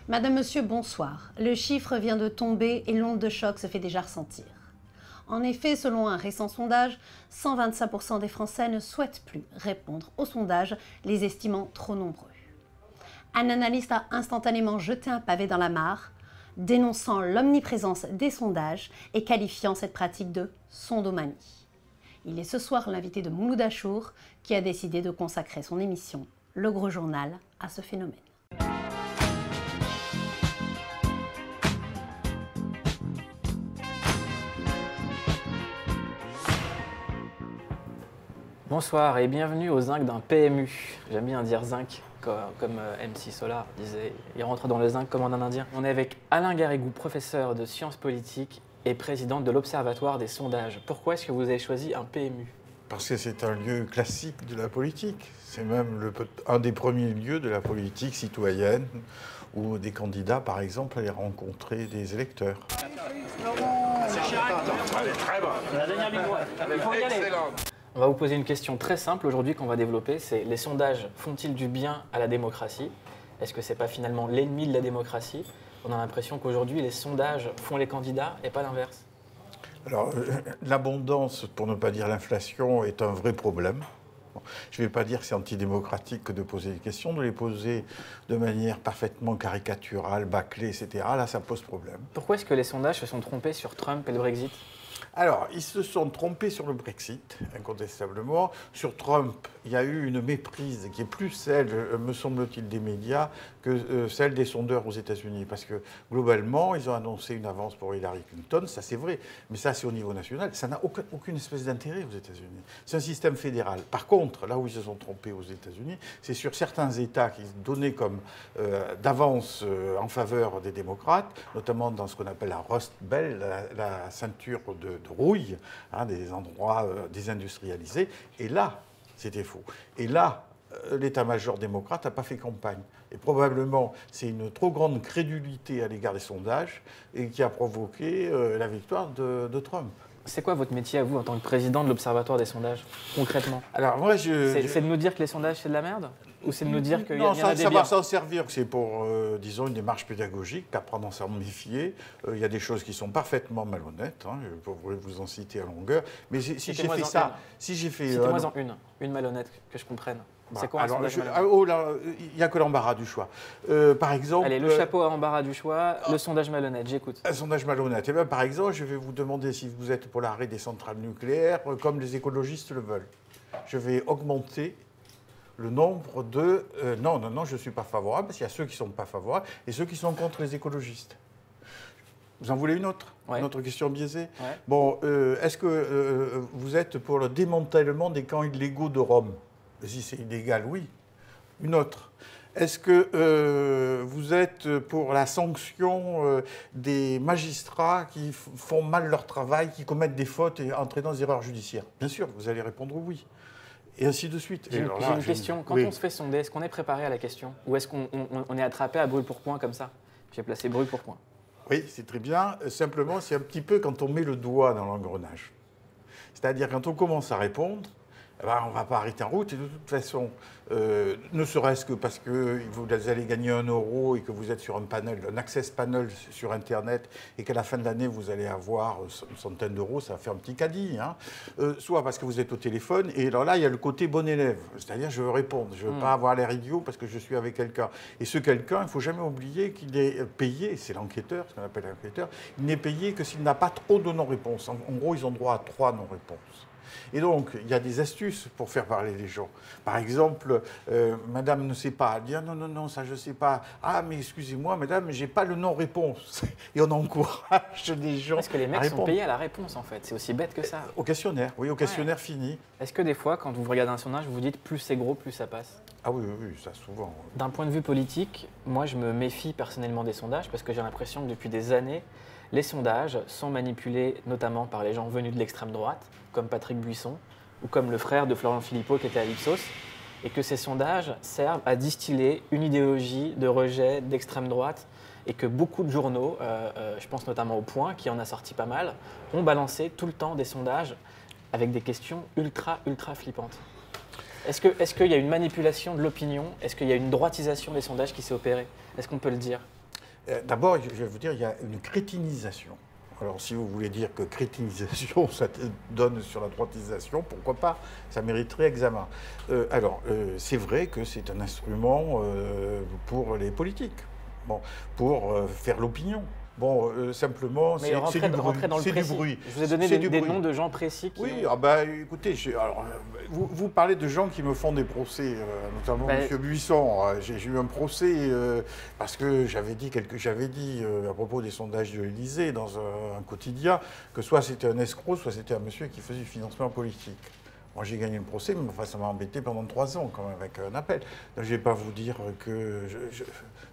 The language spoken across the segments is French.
Madame, Monsieur, bonsoir. Le chiffre vient de tomber et l'onde de choc se fait déjà ressentir. En effet, selon un récent sondage, 125% des Français ne souhaitent plus répondre au sondage, les estimant trop nombreux. Un analyste a instantanément jeté un pavé dans la mare, dénonçant l'omniprésence des sondages et qualifiant cette pratique de sondomanie. Il est ce soir l'invité de Mouloud Achour qui a décidé de consacrer son émission Le Gros Journal à ce phénomène. Bonsoir et bienvenue au zinc d'un PMU. J'aime bien dire zinc, comme MC Solar disait, il rentre dans le zinc comme en un indien. On est avec Alain Garrigou, professeur de sciences politiques et président de l'Observatoire des sondages. Pourquoi est-ce que vous avez choisi un PMU? Parce que c'est un lieu classique de la politique. C'est même un des premiers lieux de la politique citoyenne où des candidats, par exemple, allaient rencontrer des électeurs. On va vous poser une question très simple aujourd'hui qu'on va développer, c'est les sondages font-ils du bien à la démocratie? Est-ce que c'est pas finalement l'ennemi de la démocratie? On a l'impression qu'aujourd'hui les sondages font les candidats et pas l'inverse. Alors, l'abondance, pour ne pas dire l'inflation, est un vrai problème. Je ne vais pas dire que c'est antidémocratique que de poser des questions, de les poser de manière parfaitement caricaturale, bâclée, etc. Là, ça pose problème. Pourquoi est-ce que les sondages se sont trompés sur Trump et le Brexit? Alors, ils se sont trompés sur le Brexit, incontestablement. Sur Trump, il y a eu une méprise qui est plus celle, me semble-t-il, des médias que celle des sondeurs aux États-Unis. Parce que, globalement, ils ont annoncé une avance pour Hillary Clinton, ça c'est vrai. Mais ça, c'est au niveau national. Ça n'a aucune espèce d'intérêt aux États-Unis. C'est un système fédéral. Par contre, là où ils se sont trompés aux États-Unis, c'est sur certains États qui donnaient comme d'avance en faveur des démocrates, notamment dans ce qu'on appelle la Rust Belt, la ceinture de rouille, hein, des endroits désindustrialisés. Et là, c'était faux. Et là, l'état-major démocrate n'a pas fait campagne. Et probablement, c'est une trop grande crédulité à l'égard des sondages et qui a provoqué la victoire de Trump. C'est quoi votre métier à vous en tant que président de l'Observatoire des sondages, concrètement? Alors moi, c'est de nous dire que les sondages, c'est de la merde? Ou c'est de nous dire qu'il y en a des biens? Non, ça va s'en servir. C'est pour, disons, une démarche pédagogique, apprendre à s'en méfier. Il y a des choses qui sont parfaitement malhonnêtes. Hein, je pourrais vous en citer à longueur. Mais si j'ai fait ça... Citez-moi en une malhonnête, que je comprenne. C'est quoi un sondage malhonnête? Oh là, il n'y a que l'embarras du choix. Par exemple... Allez, le chapeau à embarras du choix, le sondage malhonnête, j'écoute. Un sondage malhonnête. Eh bien, par exemple, je vais vous demander si vous êtes pour l'arrêt des centrales nucléaires, comme les écologistes le veulent. Je vais augmenter le nombre de... non, je ne suis pas favorable, parce qu'il y a ceux qui ne sont pas favorables et ceux qui sont contre les écologistes. Vous en voulez une autre? Ouais. Une autre question biaisée? Ouais. Bon, est-ce que vous êtes pour le démantèlement des camps illégaux de Rome? Si c'est illégal, oui. Une autre. Est-ce que vous êtes pour la sanction des magistrats qui font mal leur travail, qui commettent des fautes et entraînant des erreurs judiciaires? Bien sûr, vous allez répondre oui. Et ainsi de suite. J'ai une question. Quand on se fait sonder, est-ce qu'on est préparé à la question? Ou est-ce qu'on est attrapé à brûle-pourpoint comme ça? J'ai placé brûle-pourpoint. Oui, c'est très bien. Simplement, c'est un petit peu quand on met le doigt dans l'engrenage. C'est-à-dire quand on commence à répondre, ben, on ne va pas arrêter en route. Et de toute façon, ne serait-ce que parce que vous allez gagner 1 euro et que vous êtes sur un panel, un access panel sur Internet, et qu'à la fin de l'année, vous allez avoir une centaine d'euros, ça va faire un petit caddie. Hein. Soit parce que vous êtes au téléphone, et alors là, il y a le côté bon élève. C'est-à-dire, je veux répondre. Je ne veux pas avoir l'air idiot parce que je suis avec quelqu'un. Et ce quelqu'un, il ne faut jamais oublier qu'il est payé, c'est l'enquêteur, ce qu'on appelle l'enquêteur, il n'est payé que s'il n'a pas trop de non-réponses. En gros, ils ont droit à 3 non-réponses. Et donc, il y a des astuces pour faire parler les gens. Par exemple, madame ne sait pas. Elle dit, ah, non, ça je ne sais pas. Ah, mais excusez-moi, madame, je n'ai pas le non-réponse. Et on encourage les gens. Est-ce que les mecs sont payés à la réponse, en fait? C'est aussi bête que ça. Au questionnaire, oui, au questionnaire fini. Est-ce que des fois, quand vous regardez un sondage, vous vous dites plus c'est gros, plus ça passe? Ah oui, ça souvent. D'un point de vue politique, moi je me méfie personnellement des sondages parce que j'ai l'impression que depuis des années, les sondages sont manipulés notamment par les gens venus de l'extrême droite, comme Patrick Buisson, ou comme le frère de Florian Philippot qui était à l'Ipsos, et que ces sondages servent à distiller une idéologie de rejet d'extrême droite, et que beaucoup de journaux, je pense notamment au Point, qui en a sorti pas mal, ont balancé tout le temps des sondages avec des questions ultra flippantes. Est-ce qu'il y a une manipulation de l'opinion? Est-ce qu'il y a une droitisation des sondages qui s'est opérée? Est-ce qu'on peut le dire? D'abord, je vais vous dire, il y a une crétinisation. Alors, si vous voulez dire que crétinisation, ça donne sur la droitisation, pourquoi pas? Ça mériterait examen. C'est vrai que c'est un instrument pour les politiques, bon, pour faire l'opinion. Bon, simplement, c'est du bruit. Je vous ai donné des noms de gens précis qui... Oui, écoutez, vous parlez de gens qui me font des procès, notamment M. Buisson. J'ai eu un procès parce que j'avais dit à propos des sondages de l'Élysée dans un quotidien que soit c'était un escroc, soit c'était un monsieur qui faisait du financement politique. Moi, j'ai gagné le procès, mais enfin, ça m'a embêté pendant 3 ans, quand même, avec un appel. Donc, je ne vais pas vous dire que...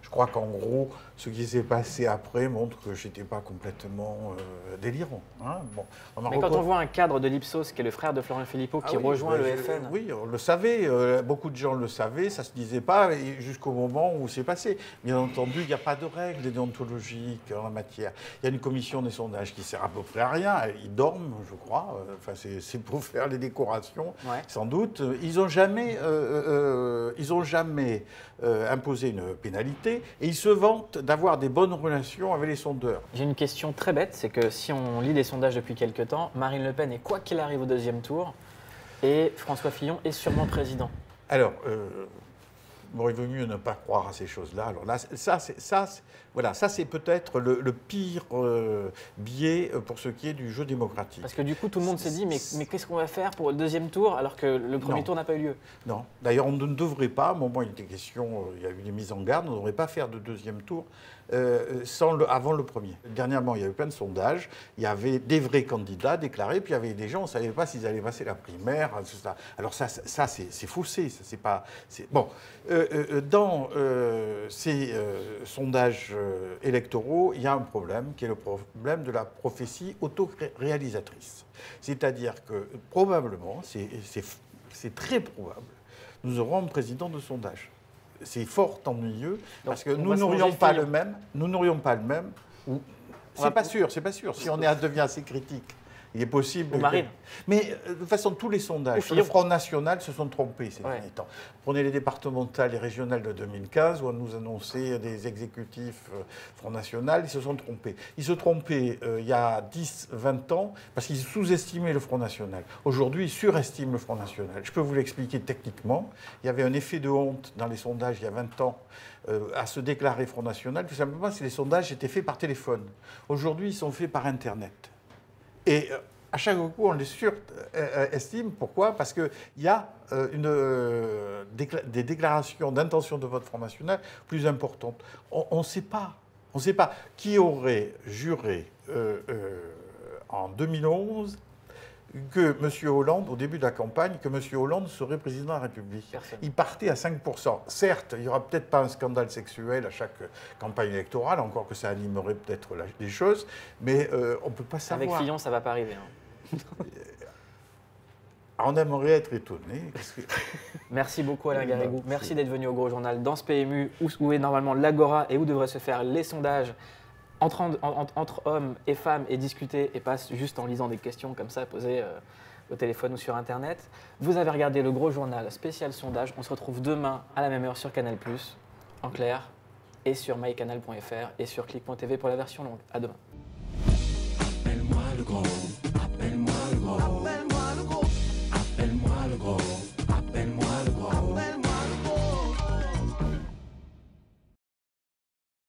Je crois qu'en gros, ce qui s'est passé après montre que je n'étais pas complètement délirant. Hein. Bon, mais quand on voit un cadre de l'Ipsos, qui est le frère de Florian Philippot, qui rejoint le FN... Oui, on le savait, beaucoup de gens le savaient, ça ne se disait pas jusqu'au moment où c'est passé. Bien entendu, il n'y a pas de règles déontologiques en la matière. Il y a une commission des sondages qui ne sert à peu près à rien. Ils dorment, je crois. Enfin, c'est pour faire les décorations, sans doute. Ils n'ont jamais, imposé une pénalité et ils se vantent d'avoir des bonnes relations avec les sondeurs. J'ai une question très bête, c'est que si on lit les sondages depuis quelques temps, Marine Le Pen est quoi qu'il arrive au deuxième tour et François Fillon est sûrement président. Alors, bon, il vaut mieux ne pas croire à ces choses-là. Alors là, ça c'est peut-être le pire biais pour ce qui est du jeu démocratique. Parce que du coup, tout le monde s'est dit, mais qu'est-ce qu'on va faire pour le deuxième tour alors que le premier tour n'a pas eu lieu? Non. D'ailleurs, on ne devrait pas, au moment où il était question, il y a eu des mises en garde, on ne devrait pas faire de deuxième tour avant le premier. Dernièrement, il y avait plein de sondages, il y avait des vrais candidats déclarés, puis il y avait des gens, on ne savait pas s'ils allaient passer la primaire, tout ça. Alors ça c'est faussé, ça c'est pas... Bon, dans ces sondages électoraux, il y a un problème qui est le problème de la prophétie autoréalisatrice. C'est-à-dire que probablement, c'est très probable, nous aurons un président de sondage. C'est fort ennuyeux parce que nous n'aurions pas le même. C'est pas sûr. Si on devient assez critique, il est possible. Marine. Mais de toute façon, tous les sondages sur le Front National se sont trompés ces derniers temps. Prenez les départementales et régionales de 2015 où on nous annonçait des exécutifs Front National, ils se sont trompés. Ils se trompaient il y a 10-20 ans parce qu'ils sous-estimaient le Front National. Aujourd'hui, ils surestiment le Front National. Je peux vous l'expliquer techniquement. Il y avait un effet de honte dans les sondages il y a 20 ans à se déclarer Front National, tout simplement parce que les sondages étaient faits par téléphone. Aujourd'hui, ils sont faits par Internet. Et à chaque coup, on les surestime. Pourquoi? Parce qu'il y a des déclarations d'intention de vote Front National plus importantes. On ne sait pas. On ne sait pas qui aurait juré en 2011 que M. Hollande, au début de la campagne, que M. Hollande serait président de la République. Personne. Il partait à 5%. Certes, il n'y aura peut-être pas un scandale sexuel à chaque campagne électorale, encore que ça animerait peut-être les choses, mais on ne peut pas savoir. Avec Fillon, ça ne va pas arriver. Hein. On aimerait être étonné. Merci beaucoup Alain Garrigou. Merci d'être venu au Gros Journal dans ce PMU où est normalement l'Agora et où devraient se faire les sondages entre hommes et femmes et discuter et pas juste en lisant des questions comme ça posées au téléphone ou sur Internet. Vous avez regardé le Gros Journal spécial sondage. On se retrouve demain à la même heure sur Canal+, en clair, et sur mycanal.fr et sur click.tv pour la version longue. À demain. Appelle-moi le gros.